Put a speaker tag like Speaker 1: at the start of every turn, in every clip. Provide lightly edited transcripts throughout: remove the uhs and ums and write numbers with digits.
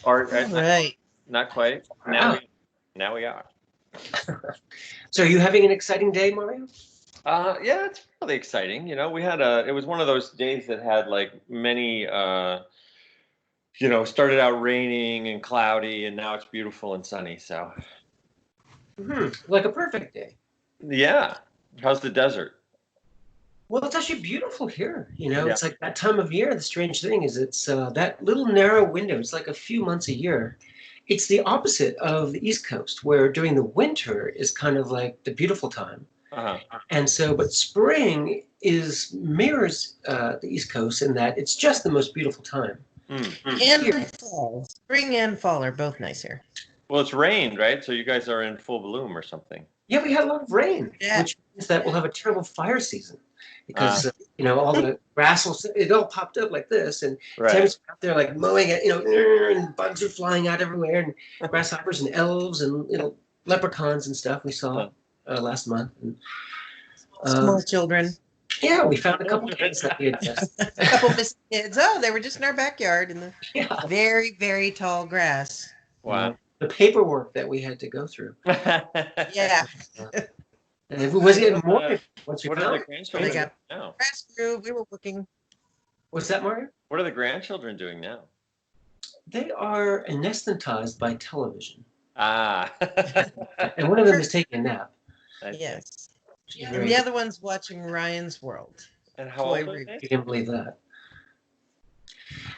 Speaker 1: Or
Speaker 2: All right.
Speaker 1: not quite.
Speaker 3: Wow.
Speaker 1: Now we are.
Speaker 3: So are you having an exciting day, Mario?
Speaker 1: Yeah, it's really exciting. We had it was one of those days that had like many, started out raining and cloudy, and now it's beautiful and sunny. So,
Speaker 3: Like a perfect day.
Speaker 1: yeah. How's the desert?
Speaker 3: Well, it's actually beautiful here.
Speaker 1: Yeah.
Speaker 3: It's like that time of year. The strange thing is it's that little narrow window. It's like a few months a year. It's the opposite of the East Coast, where during the winter is kind of like the beautiful time.
Speaker 1: Uh-huh.
Speaker 3: And so, but spring mirrors the East Coast in that it's just the most beautiful time.
Speaker 2: And fall. Spring and fall are both nice here.
Speaker 1: Well, it's rained, right? So you guys are in full bloom or something.
Speaker 3: Yeah, we had a lot of rain,
Speaker 2: Yeah.
Speaker 3: which means that we'll have a terrible fire season because all the grass it all popped up like this, and
Speaker 1: Right.
Speaker 3: Tammy's out there like mowing it, and bugs are flying out everywhere, and grasshoppers and elves and leprechauns and stuff we saw last month. And,
Speaker 2: Small children.
Speaker 3: yeah, we found a couple kids that we had just.
Speaker 2: A couple missing kids. Oh, they were just in our backyard in the very, very tall grass.
Speaker 1: Wow.
Speaker 3: The paperwork that we had to go through.
Speaker 2: Yeah.
Speaker 3: And it was getting more once we
Speaker 1: What
Speaker 3: found
Speaker 1: are the
Speaker 3: it.
Speaker 1: grandchildren
Speaker 2: They
Speaker 1: doing
Speaker 2: got-
Speaker 1: now?
Speaker 2: Grass grew. We were working.
Speaker 3: What's that, Mario?
Speaker 1: What are the grandchildren doing now?
Speaker 3: They are anesthetized by television.
Speaker 1: Ah.
Speaker 3: And one of them is taking a nap.
Speaker 2: Yes.
Speaker 3: She's
Speaker 2: And
Speaker 3: very
Speaker 2: the other one's watching Ryan's World.
Speaker 1: And how
Speaker 2: Toy
Speaker 1: old are
Speaker 2: review.
Speaker 1: they?
Speaker 3: You can't believe that.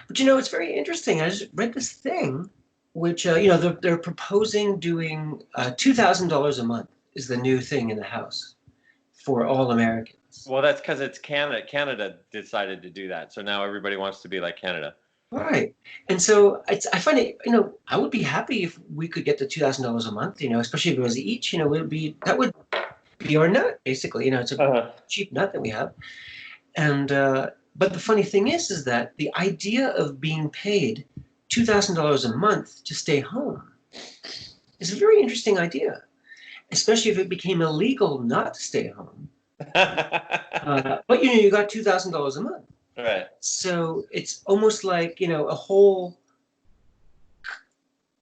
Speaker 3: But it's very interesting. I just read this thing, which they're proposing doing $2,000 a month is the new thing in the House for all Americans.
Speaker 1: Well, that's because it's Canada. Canada decided to do that, so now everybody wants to be like Canada.
Speaker 3: Right. And so I find it. I would be happy if we could get the $2,000 a month. Especially if it was each. That would be our nut basically. It's a cheap nut that we have. And but the funny thing is that the idea of being paid $2,000 a month to stay home is a very interesting idea, especially if it became illegal not to stay home. But you got $2,000 a month.
Speaker 1: Right.
Speaker 3: So it's almost like a whole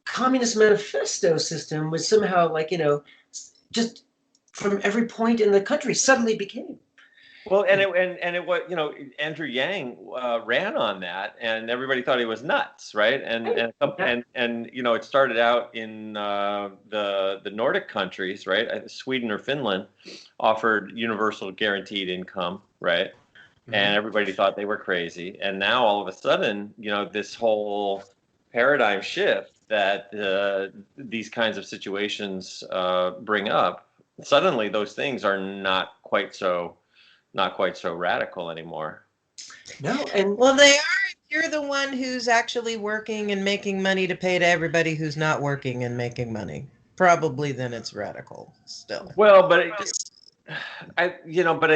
Speaker 3: communist manifesto system was somehow just from every point in the country suddenly became.
Speaker 1: Well, and it was Andrew Yang ran on that, and everybody thought he was nuts, right? And it started out in the Nordic countries, right? Sweden or Finland offered universal guaranteed income, right? And everybody thought they were crazy, and now all of a sudden, this whole paradigm shift that these kinds of situations bring up. Suddenly, those things are not quite so radical anymore.
Speaker 3: No, and
Speaker 2: Well, they are if you're the one who's actually working and making money to pay to everybody who's not working and making money. Probably then it's radical still.
Speaker 1: Well, but I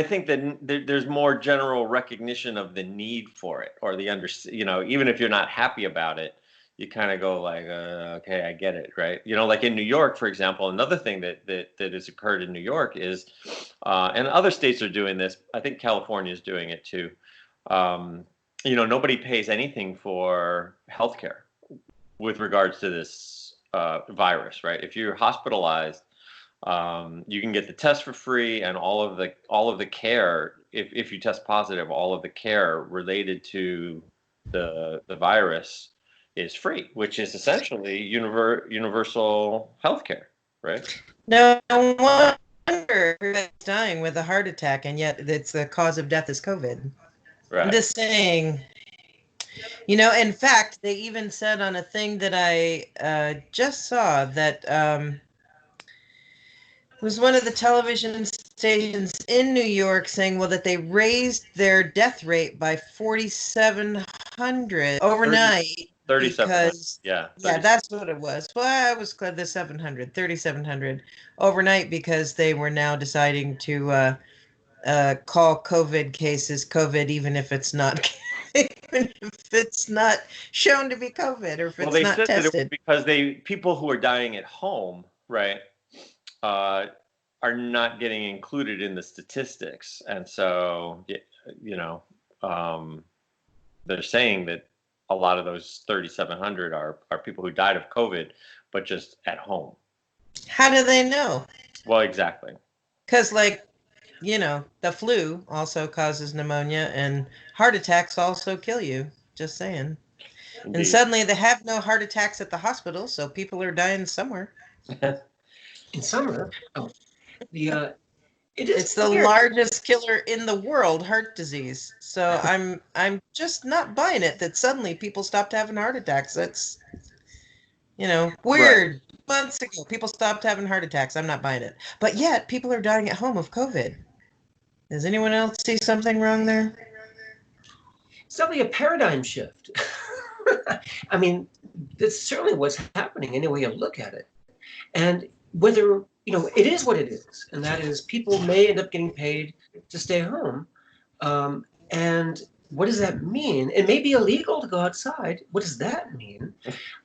Speaker 1: think that there's more general recognition of the need for it, or even if you're not happy about it, you kind of go like, okay, I get it, right? Like in New York, for example, another thing that has occurred in New York is, and other states are doing this. I think California is doing it too. Nobody pays anything for healthcare with regards to this virus, right? If you're hospitalized, you can get the test for free, and all of the care. If you test positive, all of the care related to the virus is free, which is essentially universal healthcare, right?
Speaker 2: No wonder everybody's dying with a heart attack, and yet it's the cause of death is COVID.
Speaker 1: Right.
Speaker 2: I'm just saying. In fact, they even said on a thing that I just saw that was one of the television stations in New York saying, well, that they raised their death rate by 4,700 overnight.
Speaker 1: 3,700.
Speaker 2: Yeah, that's what it was. Well, it was the 3,700 overnight because they were now deciding to call COVID cases COVID, even if it's not shown to be COVID, or if it's not tested.
Speaker 1: That it was because people who are dying at home, right, are not getting included in the statistics, and so they're saying that a lot of those 3,700 are people who died of COVID, but just at home.
Speaker 2: How do they know?
Speaker 1: Well, exactly.
Speaker 2: Because, like, the flu also causes pneumonia, and heart attacks also kill you. Just saying.
Speaker 1: Indeed.
Speaker 2: And suddenly they have no heart attacks at the hospital, so people are dying somewhere.
Speaker 3: In summer, it is
Speaker 2: It's the
Speaker 3: weird.
Speaker 2: largest killer in the world, heart disease. So I'm just not buying it that suddenly people stopped having heart attacks. That's weird.
Speaker 1: Right.
Speaker 2: Months ago, people stopped having heart attacks. I'm not buying it. But yet, people are dying at home of COVID. Does anyone else see something wrong there?
Speaker 3: It's definitely a paradigm shift. I mean, that's certainly what's happening any way you look at it. And whether, it is what it is. And that is people may end up getting paid to stay home. And what does that mean? It may be illegal to go outside. What does that mean?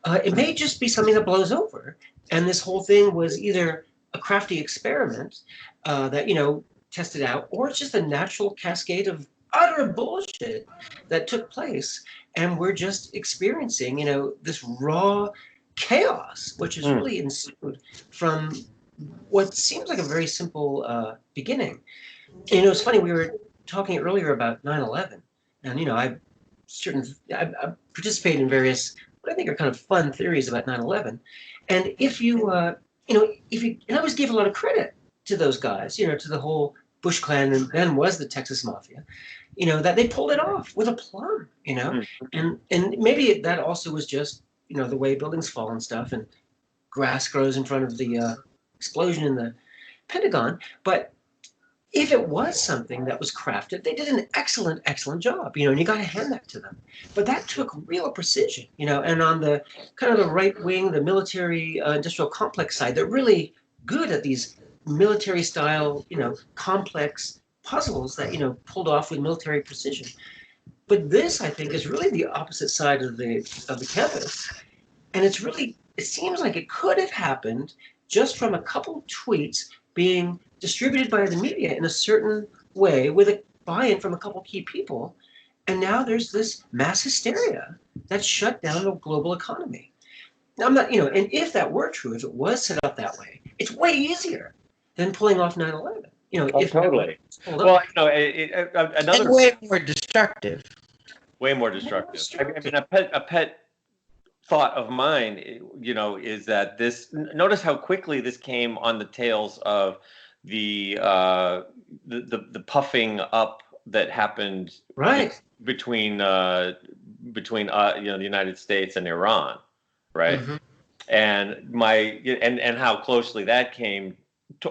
Speaker 3: It may just be something that blows over. And this whole thing was either a crafty experiment that, tested out, or it's just a natural cascade of utter bullshit that took place. And we're just experiencing, this raw chaos, which has really ensued from what seems like a very simple beginning. And, it's funny, we were talking earlier about 9/11, and I participate in various what I think are kind of fun theories about 9/11. And if you and I always give a lot of credit to those guys, to the whole Bush Clan, and then was the Texas Mafia, that they pulled it off with aplomb, and maybe that also was just the way buildings fall and stuff, and grass grows in front of the explosion in the Pentagon. But if it was something that was crafted, they did an excellent, excellent job, and you got to hand that to them. But that took real precision, and on the kind of the right wing, the military industrial complex side, they're really good at these military style, complex puzzles that, pulled off with military precision. But this, I think, is really the opposite side of the campus. And it seems like it could have happened just from a couple tweets being distributed by the media in a certain way with a buy-in from a couple key people. And now there's this mass hysteria that shut down the global economy. Now, I'm not, and if that were true, if it was set up that way, it's way easier than pulling off 9/11. If
Speaker 1: Totally. Well, another
Speaker 2: and way more destructive.
Speaker 1: Way more destructive. I mean, a pet thought of mine, is that notice how quickly this came on the tails of the puffing up that happened
Speaker 3: right
Speaker 1: between the United States and Iran, right?
Speaker 3: Mm-hmm.
Speaker 1: And how closely that came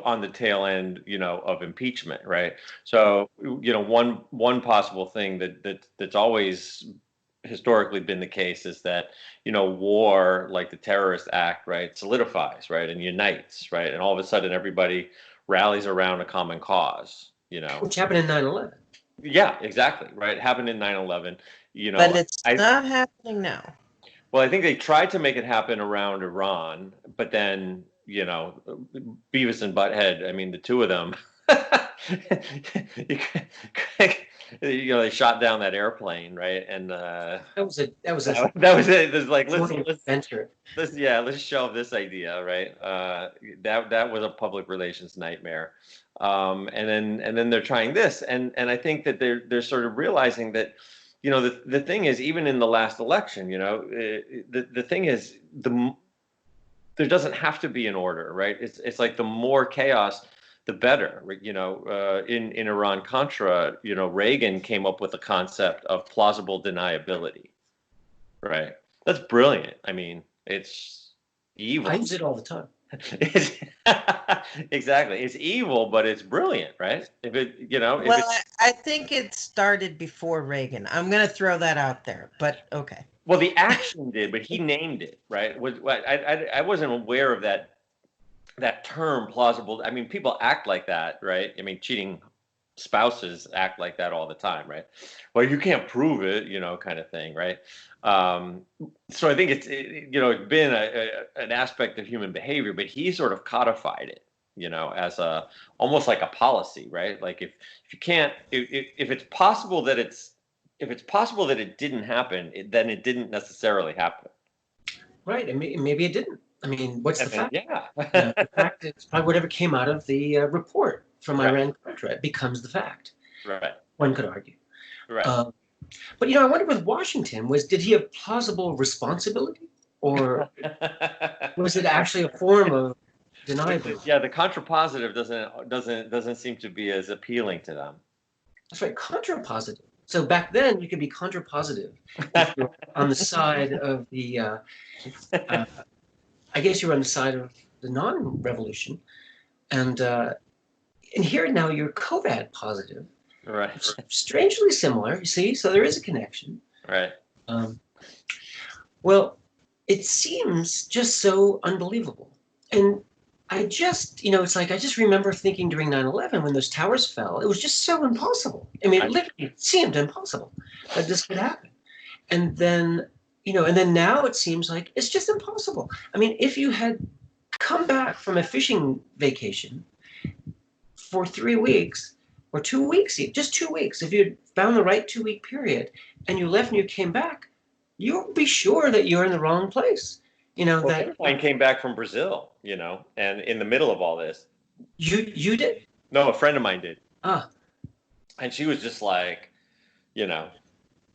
Speaker 1: on the tail end, of impeachment, right? So, one possible thing that's always historically been the case is that, war, like the terrorist act, right, solidifies, right, and unites, right, and all of a sudden everybody rallies around a common cause,
Speaker 3: Which happened in 9/11.
Speaker 1: Yeah, exactly, right. It happened in 9/11,
Speaker 2: But it's not happening now.
Speaker 1: Well, I think they tried to make it happen around Iran, but then, Beavis and Butthead, I mean, the two of them, they shot down that airplane, right? And
Speaker 3: that was it.
Speaker 1: That was it. There's like, let's shelve this idea, right? That was a public relations nightmare. And then they're trying this, and I think that they're sort of realizing that, the thing is, even in the last election, the thing is, there doesn't have to be an order, right? It's like the more chaos, the better. In Iran Contra, Reagan came up with the concept of plausible deniability, right? That's brilliant. I mean, it's evil.
Speaker 3: I use it all the time.
Speaker 1: Exactly. It's evil, but it's brilliant, right? If it,
Speaker 2: I think it started before Reagan. I'm going to throw that out there, but okay.
Speaker 1: Well, the action did, but he named it, right? I wasn't aware of that term, plausible. I mean, people act like that, right? I mean, cheating spouses act like that all the time, right? Well, you can't prove it, kind of thing, right? So I think it's been an aspect of human behavior, but he sort of codified it, as almost like a policy, right? Like if you can't, if it's possible that it's if it's possible that it didn't happen, then it didn't necessarily happen.
Speaker 3: Right, and maybe it didn't. I mean, what's the fact?
Speaker 1: Yeah.
Speaker 3: The fact is probably whatever came out of the report from
Speaker 1: Right.
Speaker 3: Iran-Contra becomes the fact.
Speaker 1: Right.
Speaker 3: One could argue.
Speaker 1: Right.
Speaker 3: But I wonder with Washington, did he have plausible responsibility, or was it actually a form of deniability?
Speaker 1: Yeah, the contrapositive doesn't seem to be as appealing to them.
Speaker 3: That's right, contrapositive. So back then, you could be contrapositive if you're on the side of the. I guess you were on the side of the non-revolution, and here now you're COVID positive.
Speaker 1: Right.
Speaker 3: Strangely similar, you see. So there is a connection.
Speaker 1: Right.
Speaker 3: Well, it seems just so unbelievable, and I just, it's like I just remember thinking during 9/11 when those towers fell, it was just so impossible. I mean, it literally seemed impossible that this could happen, and then. And then now it seems like it's just impossible. I mean, if you had come back from a fishing vacation for 3 weeks or 2 weeks, just 2 weeks, if you found the right 2-week period and you left and you came back, you'll be sure that you're in the wrong place.
Speaker 1: Well, that mine came back from Brazil, and in the middle of all this.
Speaker 3: You did?
Speaker 1: No, a friend of mine did.
Speaker 3: Ah.
Speaker 1: And she was just like,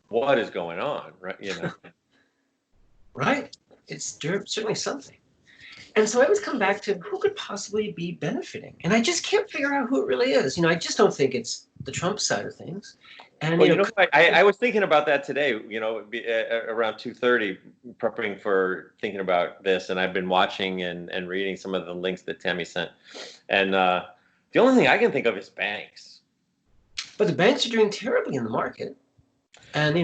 Speaker 1: what is going on, right?
Speaker 3: Right. It's certainly something. And so I always come back to who could possibly be benefiting. And I just can't figure out who it really is. I just don't think it's the Trump side of things. And
Speaker 1: I was thinking about that today, around 2:30, prepping for thinking about this. And I've been watching and reading some of the links that Tammy sent. And the only thing I can think of is banks.
Speaker 3: But the banks are doing terribly in the market. And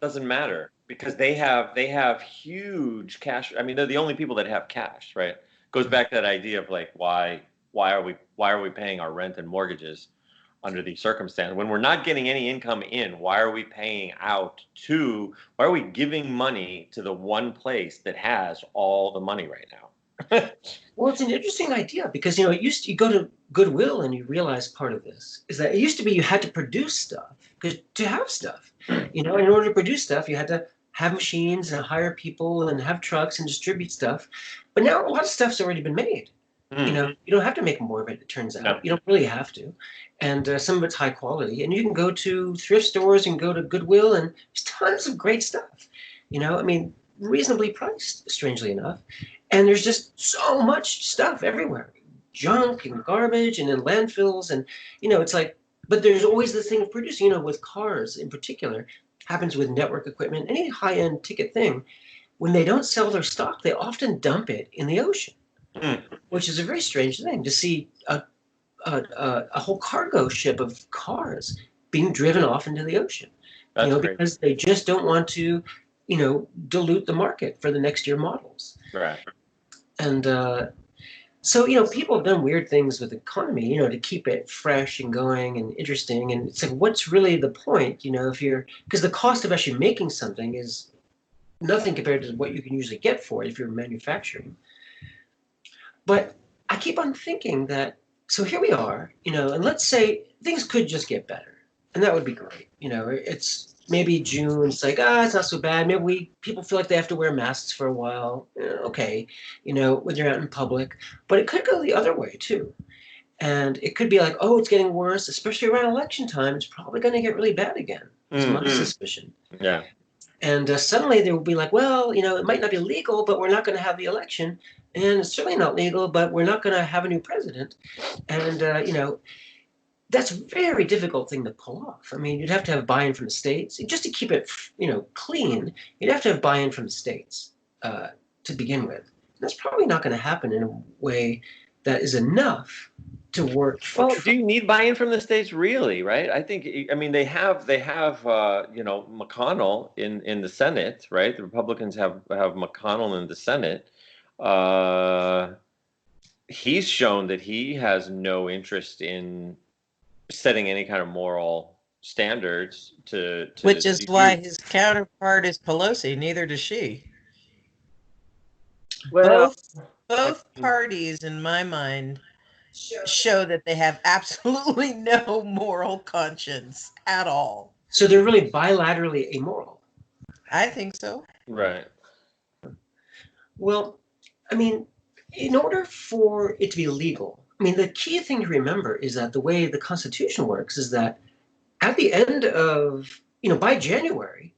Speaker 1: doesn't matter. Because they have huge cash. I mean, they're the only people that have cash, right? Goes back to that idea of like, why are we paying our rent and mortgages under these circumstances when we're not getting any income in? Why are we paying out why are we giving money to the one place that has all the money right now?
Speaker 3: Well, it's an interesting idea because you go to Goodwill and you realize part of this is that it used to be you had to produce stuff to have stuff. In order to produce stuff, you had to have machines and hire people and have trucks and distribute stuff. But now a lot of stuff's already been made. You don't have to make more of it, it turns out. No. You don't really have to. And some of it's high quality. And you can go to thrift stores and go to Goodwill and there's tons of great stuff. Reasonably priced, strangely enough. And there's just so much stuff everywhere. Junk and garbage and in landfills. And, it's like, but there's always this thing of producing, with cars in particular, happens with network equipment, any high-end ticket thing. When they don't sell their stock, they often dump it in the ocean, which is a very strange thing to see a whole cargo ship of cars being driven off into the ocean. Because they just don't want to, dilute the market for the next year models.
Speaker 1: Right.
Speaker 3: And so, people have done weird things with the economy, to keep it fresh and going and interesting. And it's like, what's really the point, because the cost of actually making something is nothing compared to what you can usually get for it if you're manufacturing. But I keep on thinking that, so here we are, and let's say things could just get better. And that would be great. It's maybe June, it's like, it's not so bad. Maybe people feel like they have to wear masks for a while. Okay, when you're out in public. But it could go the other way too. And it could be like, it's getting worse, especially around election time. It's probably going to get really bad again. It's my suspicion.
Speaker 1: Yeah.
Speaker 3: And suddenly they will be like, well, it might not be legal, but we're not going to have the election. And it's certainly not legal, but we're not going to have a new president. And, that's a very difficult thing to pull off. I mean, you'd have to have buy-in from the states. Just to keep it, clean, you'd have to have buy-in from the states to begin with. And that's probably not going to happen in a way that is enough to work.
Speaker 1: Well, do you need buy-in from the states, really? Right? I think. I mean, they have McConnell in the Senate, right? The Republicans have McConnell in the Senate. He's shown that he has no interest in setting any kind of moral standards to
Speaker 2: which is why his counterpart is Pelosi. Neither does she.
Speaker 1: Well,
Speaker 2: both parties, in my mind, show that they have absolutely no moral conscience at all.
Speaker 3: So they're really bilaterally amoral.
Speaker 2: I think so.
Speaker 1: Right.
Speaker 3: Well, I mean, in order for it to be legal, I mean, the key thing to remember is that the way the Constitution works is that at the end of, by January,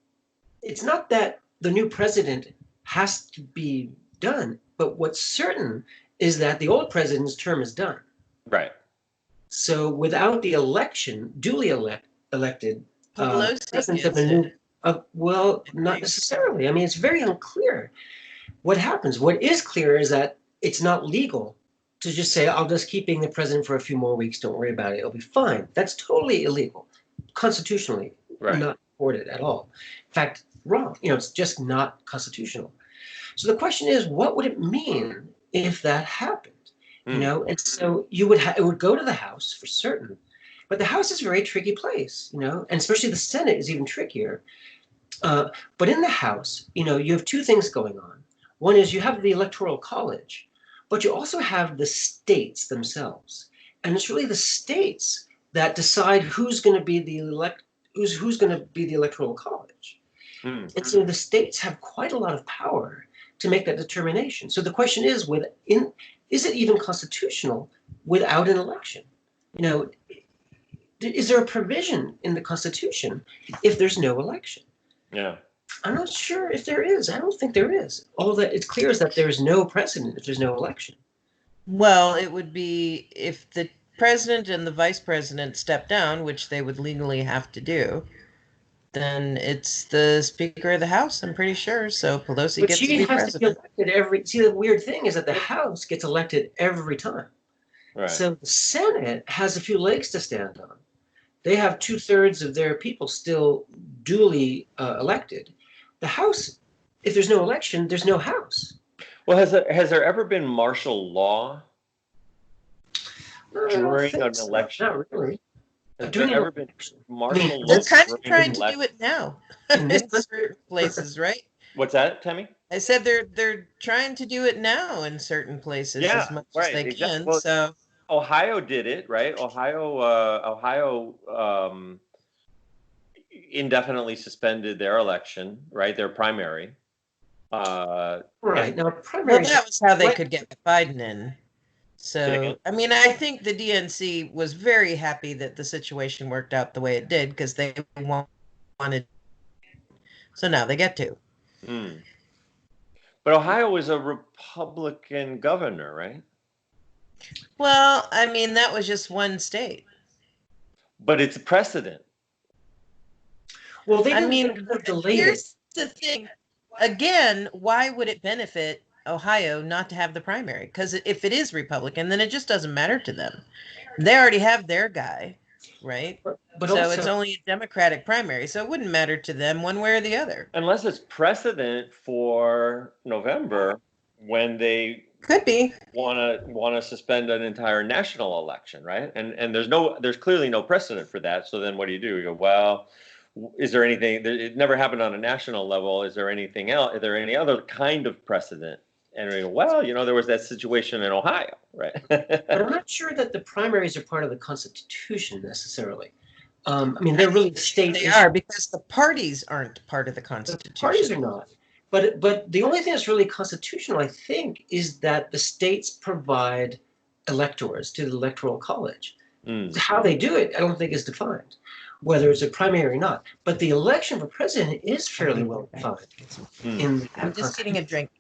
Speaker 3: it's not that the new president has to be done, but what's certain is that the old president's term is done.
Speaker 1: Right.
Speaker 3: So without the election, duly elected
Speaker 2: Pelosi
Speaker 3: president of
Speaker 2: gets
Speaker 3: a new,
Speaker 2: it.
Speaker 3: well, not necessarily. I mean, it's very unclear what happens. What is clear is that it's not legal to just say, I'll just keep being the president for a few more weeks. Don't worry about it. It'll be fine. That's totally illegal, constitutionally
Speaker 1: Right.
Speaker 3: not supported at all. In fact, wrong. It's just not constitutional. So the question is, what would it mean if that happened? And so it would go to the House for certain, but the House is a very tricky place, and especially the Senate is even trickier. But in the House, you have two things going on. One is you have the Electoral College, but you also have the states themselves, and it's really the states that decide who's going to be the who's going to be the Electoral College. And so the states have quite a lot of power to make that determination. So the question is, is it even constitutional without an election? Is there a provision in the Constitution if there's no election?
Speaker 1: Yeah.
Speaker 3: I'm not sure if there is. I don't think there is. All that it's clear is that there's no precedent if there's no election.
Speaker 2: Well, it would be if the president and the vice president step down, which they would legally have to do, then it's the Speaker of the House, I'm pretty sure. So Pelosi
Speaker 3: But
Speaker 2: gets to
Speaker 3: she
Speaker 2: be
Speaker 3: has to be
Speaker 2: president.
Speaker 3: elected See, the weird thing is that the House gets elected every time.
Speaker 1: Right.
Speaker 3: So the Senate has a few legs to stand on. They have 2/3 of their people still duly elected. The House, if there's no election, there's no House.
Speaker 1: Well, has there ever been martial law during an election?
Speaker 3: Not really.
Speaker 1: Has there ever been martial law?
Speaker 2: They're kind of
Speaker 1: during
Speaker 2: trying
Speaker 1: an
Speaker 2: to
Speaker 1: election?
Speaker 2: do it now
Speaker 3: In
Speaker 2: in
Speaker 3: this
Speaker 2: certain places, right?
Speaker 1: What's that, Tammy?
Speaker 2: I said they're trying to do it now in certain places
Speaker 1: Yeah,
Speaker 2: as much
Speaker 1: right,
Speaker 2: as they
Speaker 1: exactly.
Speaker 2: can.
Speaker 1: Well,
Speaker 2: So
Speaker 1: Ohio did it, right? Ohio indefinitely suspended their election, right? Their primary.
Speaker 3: Right. Now,
Speaker 2: well,
Speaker 3: primaries.
Speaker 2: that was how they
Speaker 3: Right.
Speaker 2: could get Biden in. So I mean, I think the DNC was very happy that the situation worked out the way it did because they wanted. So now they get to.
Speaker 1: But Ohio is a Republican governor, right?
Speaker 2: Well, I mean, that was just one state.
Speaker 1: But it's a precedent.
Speaker 3: Well, they
Speaker 2: I mean,
Speaker 3: could have delayed it.
Speaker 2: here's the thing. Again, why would it benefit Ohio not to have the primary? Because if it is Republican, then it just doesn't matter to them. They already have their guy, right?
Speaker 3: But
Speaker 2: so
Speaker 3: also,
Speaker 2: it's only a Democratic primary, so it wouldn't matter to them one way or the other.
Speaker 1: Unless it's precedent for November when they
Speaker 2: could be
Speaker 1: want to suspend an entire national election, right? And there's clearly no precedent for that. So then what do? You go, well, is there anything? It never happened on a national level. Is there anything else? Is there any other kind of precedent? And we go, well, there was that situation in Ohio, right?
Speaker 3: But I'm not sure that the primaries are part of the Constitution necessarily. I mean, they're really state.
Speaker 2: They are because the parties aren't part of the Constitution.
Speaker 3: The parties are not. But the only thing that's really constitutional, I think, is that the states provide electors to the Electoral College. How they do it, I don't think is defined, whether it's a primary or not. But the election for president is fairly well defined.
Speaker 2: I'm just getting a drink.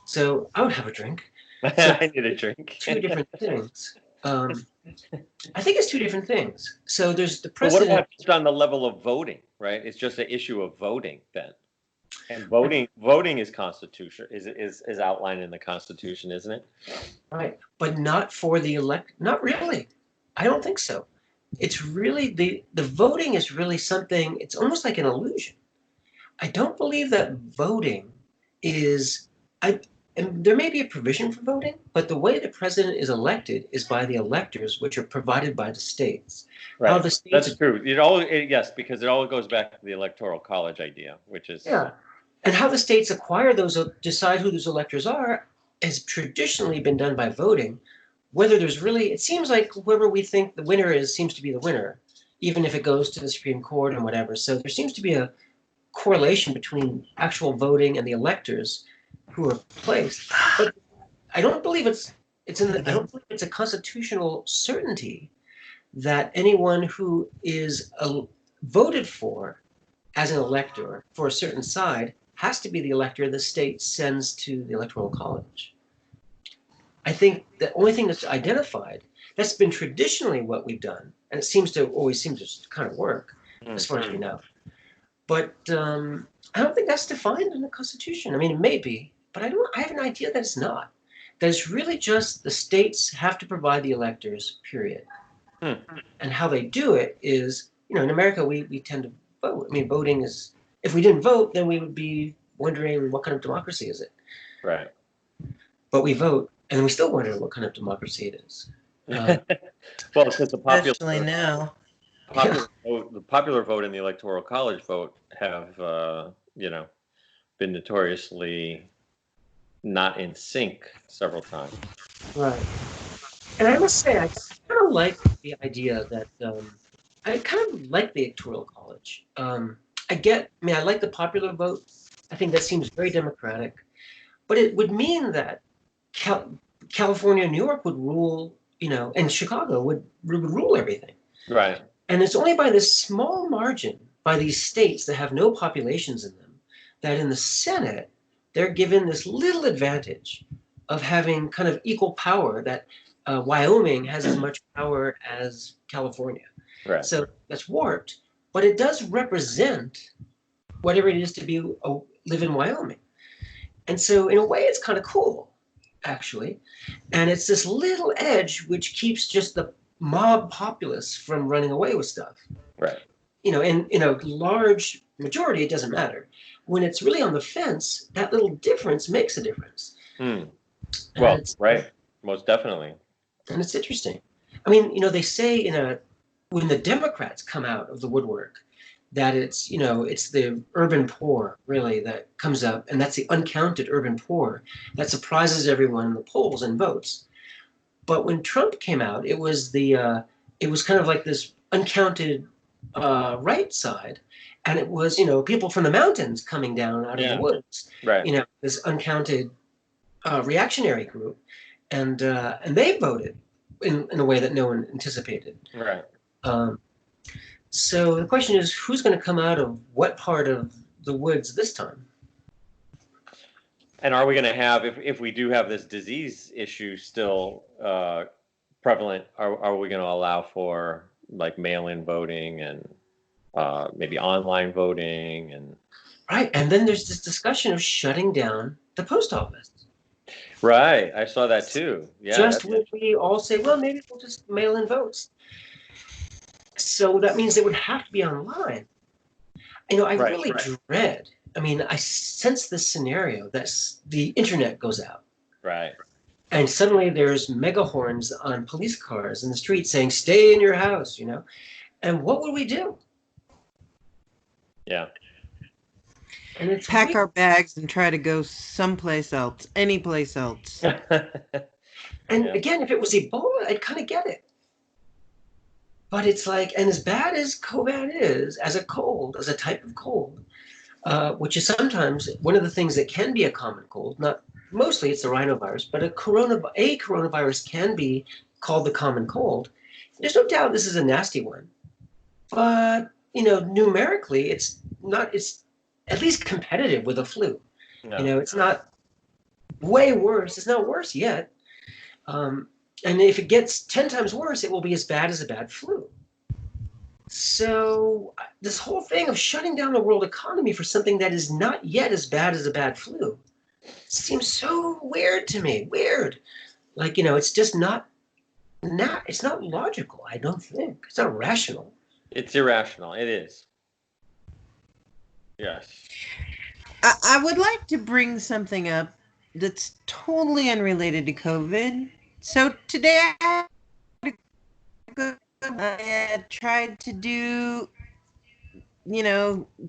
Speaker 3: So I would have a drink.
Speaker 1: I need a drink.
Speaker 3: Two different things. I think it's two different things. So there's the president.
Speaker 1: What about just on the level of voting, right? It's just an issue of voting then. And voting is constitution is outlined in the Constitution, isn't it?
Speaker 3: Right, but not for the Not really. I don't think so. It's really the voting is really something. It's almost like an illusion. I don't believe that voting is. And there may be a provision for voting, but the way the president is elected is by the electors, which are provided by the states.
Speaker 1: Right.
Speaker 3: How the states
Speaker 1: That's true. Yes, because it all goes back to the Electoral College idea, which is
Speaker 3: and how the states acquire those, decide who those electors are, has traditionally been done by voting. Whether there's really, it seems like whoever we think the winner is seems to be the winner, even if it goes to the Supreme Court and whatever. So there seems to be a correlation between actual voting and the electors who are placed. But I don't believe I don't believe it's a constitutional certainty that anyone who is voted for as an elector for a certain side has to be the elector the state sends to the Electoral College. I think the only thing that's identified, that's been traditionally what we've done, and it seems to always seem to kind of work, as far as we know. But I don't think that's defined in the Constitution. I mean, it may be, but I have an idea that it's not. That it's really just the states have to provide the electors, period. And how they do it is, in America, we tend to vote. I mean, voting is, if we didn't vote, then we would be wondering what kind of democracy is it.
Speaker 1: Right.
Speaker 3: But we vote, and we still wonder what kind of democracy it is.
Speaker 1: Well, since the
Speaker 2: Especially now.
Speaker 1: the popular vote and the Electoral College vote have, been notoriously not in sync several times.
Speaker 3: Right. And I must say, I kind of like the idea that I kind of like the Electoral College. I like the popular vote. I think that seems very democratic. But it would mean that California and New York would rule, and Chicago would rule everything.
Speaker 1: Right.
Speaker 3: And it's only by this small margin, by these states that have no populations in them, that in the Senate, they're given this little advantage of having kind of equal power, that Wyoming has as much power as California.
Speaker 1: Right.
Speaker 3: So that's warped, but it does represent whatever it is to live in Wyoming. And so in a way, it's kind of cool, actually. And it's this little edge which keeps just the mob populace from running away with stuff.
Speaker 1: Right.
Speaker 3: In a large majority, it doesn't matter. When it's really on the fence, that little difference makes a difference.
Speaker 1: Well, right. Most definitely.
Speaker 3: And it's interesting. I mean, they say when the Democrats come out of the woodwork, that it's the urban poor really that comes up, and that's the uncounted urban poor that surprises everyone in the polls and votes. But when Trump came out, it was kind of like this uncounted right side, and it was people from the mountains coming down out of the woods,
Speaker 1: right?
Speaker 3: This uncounted reactionary group, and they voted in a way that no one anticipated,
Speaker 1: right?
Speaker 3: So the question is, who's going to come out of what part of the woods this time?
Speaker 1: And are we going to have, if we do have this disease issue still prevalent, are we going to allow for like mail-in voting and maybe online voting and?
Speaker 3: Right, and then there's this discussion of shutting down the post office.
Speaker 1: Right, I saw that too. Yeah.
Speaker 3: Just when we all say, well, maybe we'll just mail in votes. So that means it would have to be online. I really dread. I mean, I sense this scenario that the internet goes out.
Speaker 1: Right.
Speaker 3: And suddenly there's mega horns on police cars in the street saying, stay in your house, And what would we do?
Speaker 1: Yeah.
Speaker 2: And it's pack our bags and try to go someplace else, any place else.
Speaker 3: And again, if it was Ebola, I'd kind of get it. But it's like, and as bad as COVID is, as a cold, as a type of cold, which is sometimes one of the things that can be a common cold, not mostly it's the rhinovirus, but a coronavirus can be called the common cold. There's no doubt this is a nasty one. But, numerically, it's at least competitive with the flu. No. It's not way worse. It's not worse yet. And if it gets 10 times worse, it will be as bad as a bad flu. So this whole thing of shutting down the world economy for something that is not yet as bad as a bad flu seems so weird to me. Weird. Like, it's just it's not logical, I don't think. It's not rational.
Speaker 1: It's irrational. It is. Yes.
Speaker 2: I would like to bring something up that's totally unrelated to COVID. So today I tried to do,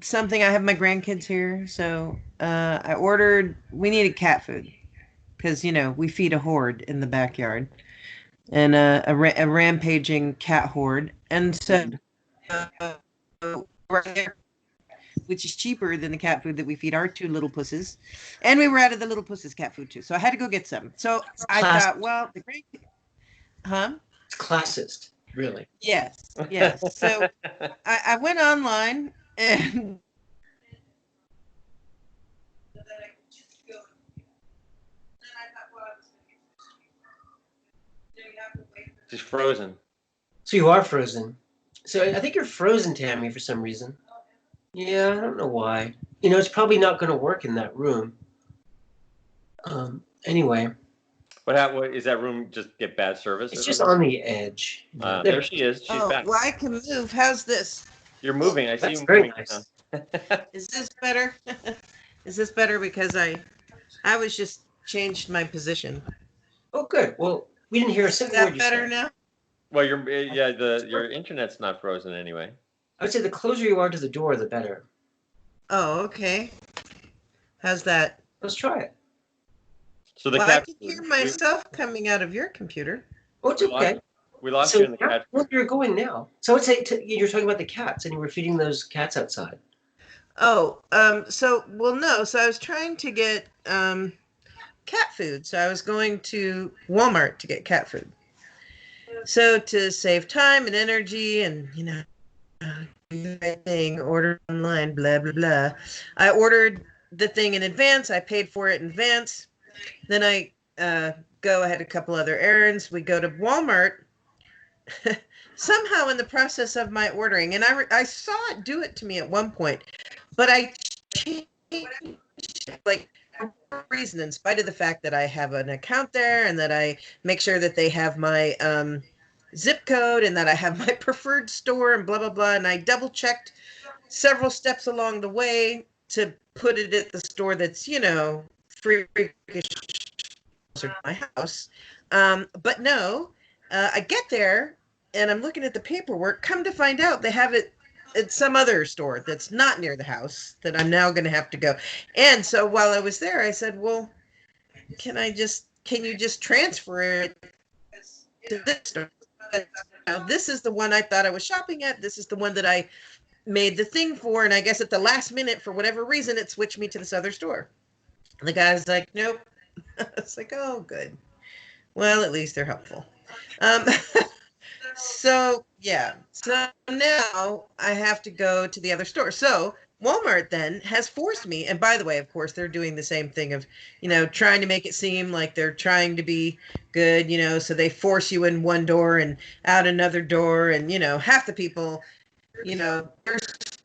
Speaker 2: something. I have my grandkids here. So we needed cat food because, we feed a horde in the backyard and a rampaging cat horde. And so right there, which is cheaper than the cat food that we feed our two little pusses. And we were out of the little pusses cat food too. So I had to go get some. So I thought, well, the great, huh?
Speaker 3: It's classist, really.
Speaker 2: Yes, yes. So I went online and
Speaker 1: She's frozen.
Speaker 3: So you are frozen. So I think you're frozen, Tammy, for some reason. Yeah, I don't know why. It's probably not going to work in that room. Anyway,
Speaker 1: What is that room? Just get bad service?
Speaker 3: it's just on the edge.
Speaker 1: There she is. She's back.
Speaker 2: well, I can move. How's this?
Speaker 1: You're moving. I see
Speaker 3: That's
Speaker 1: you
Speaker 3: very
Speaker 1: moving.
Speaker 3: nice.
Speaker 2: Is this better? Is this better because I was just changed my position.
Speaker 3: Oh, good. Well, we didn't hear a
Speaker 2: Is
Speaker 3: single
Speaker 2: that
Speaker 3: word you
Speaker 2: better
Speaker 3: said.
Speaker 2: now?
Speaker 1: Well, your internet's not frozen anyway.
Speaker 3: I would say the closer you are to the door, the better.
Speaker 2: Oh, okay. How's that?
Speaker 3: Let's try it.
Speaker 1: So the
Speaker 2: Well,
Speaker 1: cat
Speaker 2: I can hear myself coming out of your computer.
Speaker 3: Oh, it's okay.
Speaker 1: We lost
Speaker 3: So
Speaker 1: you in the cat.
Speaker 3: that's where you're going now. So I would say you're talking about the cats, and you were feeding those cats outside.
Speaker 2: Oh, no. So I was trying to get cat food. So I was going to Walmart to get cat food. So to save time and energy and, do the right thing, order online, blah, blah, blah. I ordered the thing in advance. I paid for it in advance. Then I go, I had a couple other errands. We go to Walmart. Somehow in the process of my ordering, and I saw it do it to me at one point, but I changed like for reason, in spite of the fact that I have an account there and that I make sure that they have my zip code and that I have my preferred store and blah, blah, blah. And I double checked several steps along the way to put it at the store that's, free to my house. But no, I get there and I'm looking at the paperwork. Come to find out, they have it at some other store that's not near the house that I'm now going to have to go. And so while I was there, I said, well, can you just transfer it to this store? This is the one I thought I was shopping at. This is the one that I made the thing for. And I guess at the last minute, for whatever reason, it switched me to this other store. And the guy's like, nope. It's like, oh, good. Well, at least they're helpful. So now I have to go to the other store. So Walmart then has forced me, and by the way, of course, they're doing the same thing of, trying to make it seem like they're trying to be good, so they force you in one door and out another door. And, half the people, they're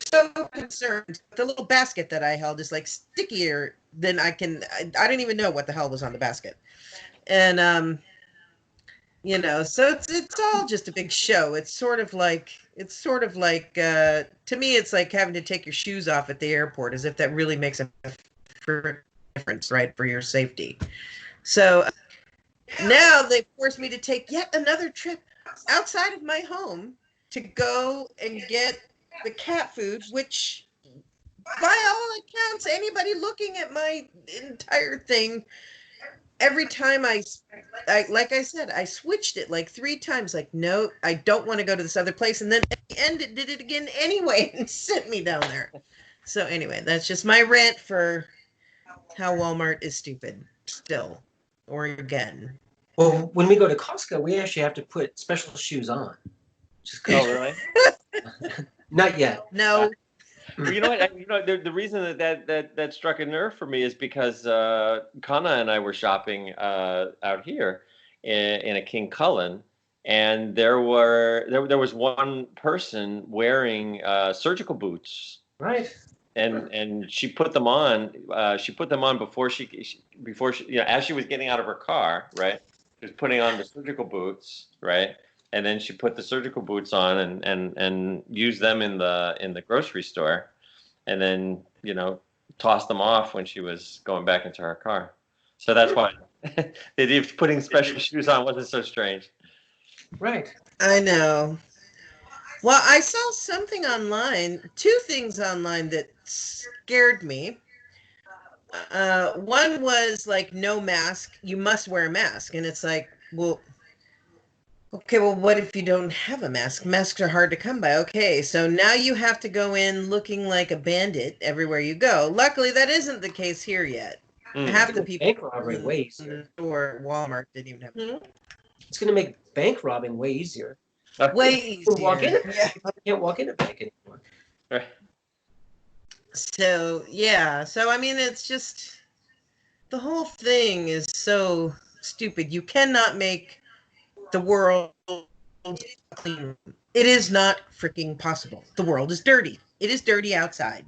Speaker 2: so concerned. The little basket that I held is like stickier than I didn't even know what the hell was on the basket. And, so it's all just a big show. It's sort of like to me, it's like having to take your shoes off at the airport, as if that really makes a difference, right, for your safety. So now they forced me to take yet another trip outside of my home to go and get the cat food, which by all accounts, anybody looking at my entire thing, every time I like I said, I switched it like 3 times. Like, no, I don't want to go to this other place. And then at the end, it did it again anyway and sent me down there. So anyway, that's just my rant for how Walmart is stupid still, or again.
Speaker 3: Well, when we go to Costco, we actually have to put special shoes on.
Speaker 1: Oh, really?
Speaker 3: Not yet.
Speaker 2: No.
Speaker 1: Well, you know what? The reason that struck a nerve for me is because Kana and I were shopping out here in a King Cullen, and there was one person wearing surgical boots.
Speaker 3: Right.
Speaker 1: And she put them on. She put them on before she as she was getting out of her car. Right. She was putting on the surgical boots. Right. And then she put the surgical boots on and used them in the grocery store, and then tossed them off when she was going back into her car. So that's why putting special shoes on wasn't so strange.
Speaker 3: Right.
Speaker 2: I know. Well, I saw something online, 2 things online that scared me. One was like, no mask, you must wear a mask, and it's like, well, Okay, well, what if you don't have a mask? Masks are hard to come by. Okay, so now you have to go in looking like a bandit everywhere you go. Luckily, that isn't the case here yet. Half the people
Speaker 3: Bank robbery
Speaker 2: in
Speaker 3: way
Speaker 2: the
Speaker 3: easier.
Speaker 2: store at Walmart didn't even have.
Speaker 3: It's going to make bank robbing way easier.
Speaker 2: Way
Speaker 3: You can walk in
Speaker 2: easier.
Speaker 3: a
Speaker 2: Yeah.
Speaker 3: you can't walk in a bank anymore.
Speaker 1: Right.
Speaker 2: So, yeah. So, I mean, it's just the whole thing is so stupid. You cannot make the world a clean room. It is not freaking possible. The world is dirty. It is dirty outside.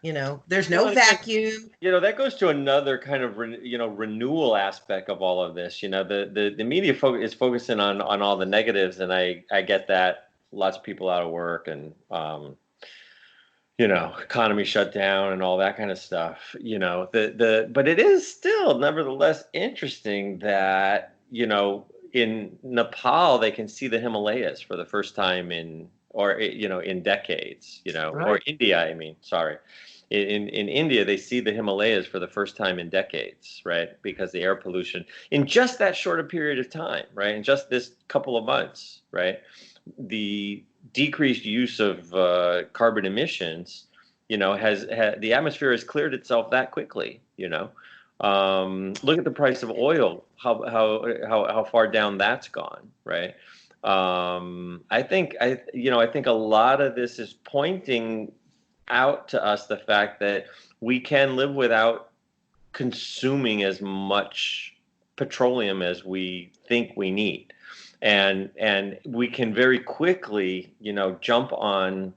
Speaker 2: You know, there's no
Speaker 1: Well, again,
Speaker 2: vacuum.
Speaker 1: that goes to another kind of renewal aspect of all of this. The media is focusing on all the negatives, and I get that. Lots of people out of work, and economy shut down and all that kind of stuff. But it is still nevertheless interesting that in Nepal they can see the Himalayas for the first time in decades. Or
Speaker 3: Right.
Speaker 1: India, I mean, sorry. In India, they see the Himalayas for the first time in decades, right? Because the air pollution in just that short a period of time, right? In just this couple of months, right? The decreased use of carbon emissions, has the atmosphere has cleared itself that quickly. Look at the price of oil, how far down that's gone, right? I think a lot of this is pointing out to us the fact that we can live without consuming as much petroleum as we think we need. And we can very quickly, jump on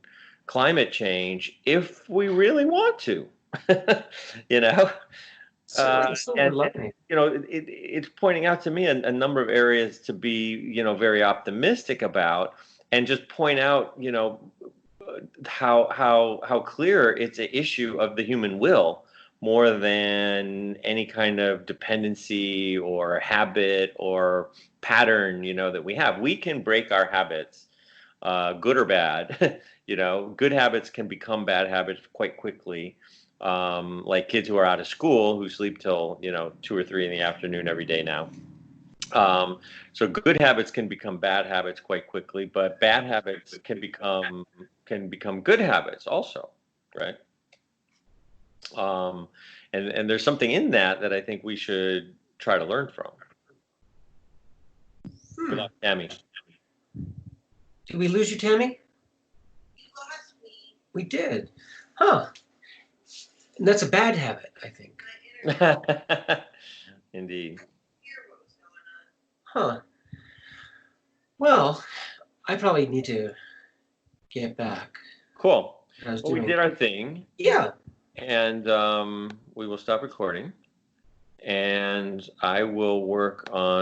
Speaker 1: climate change if we really want to. you know
Speaker 3: Silver
Speaker 1: and
Speaker 3: lining.
Speaker 1: it's pointing out to me a number of areas to be very optimistic about, and just point out how clear it's an issue of the human will more than any kind of dependency or habit or pattern that we have. We can break our habits, good or bad. Good habits can become bad habits quite quickly. Like kids who are out of school who sleep till 2 or 3 in the afternoon every day now. So good habits can become bad habits quite quickly, but bad habits can become good habits also, right? And there's something in that I think we should try to learn from. Good luck, Tammy.
Speaker 3: Did we lose you, Tammy? We did. Huh. And that's a bad habit, I think.
Speaker 1: Indeed.
Speaker 3: Huh. Well, I probably need to get back.
Speaker 1: Cool.
Speaker 3: I was
Speaker 1: Well, we
Speaker 3: doing.
Speaker 1: did our thing,
Speaker 3: Yeah.
Speaker 1: and we will stop recording, and I will work on